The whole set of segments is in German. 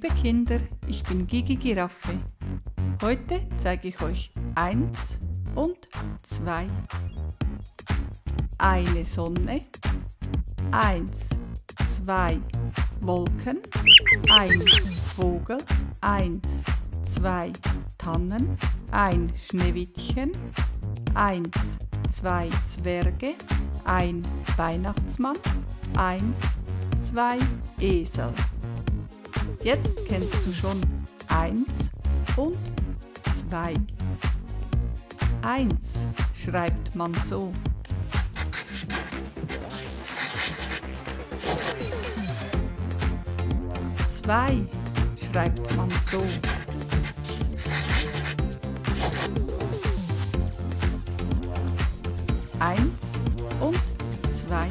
Liebe Kinder, ich bin Gigi Giraffe. Heute zeige ich euch 1 und 2. Eine Sonne, 1, 2 Wolken, ein Vogel, 1, 2 Tannen, ein Schneewittchen, 1, 2 Zwerge, ein Weihnachtsmann, 1, 2 Esel. Jetzt kennst du schon 1 und 2. 1 schreibt man so. 2 schreibt man so. 1 und 2.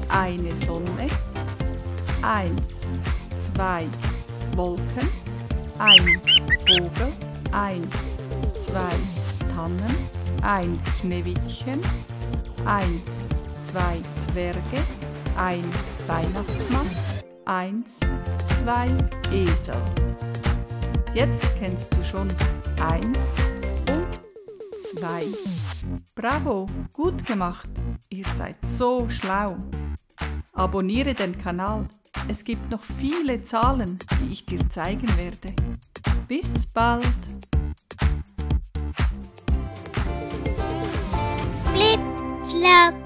Eine Sonne, 1, 2 Wolken, ein Vogel, 1, 2 Tannen, ein Schneewittchen, 1, 2 Zwerge, ein Weihnachtsmann, 1, 2 Esel. Jetzt kennst du schon 1 und 2. Bravo, gut gemacht. Ihr seid so schlau. Abonniere den Kanal. Es gibt noch viele Zahlen, die ich dir zeigen werde. Bis bald. Flip, flop.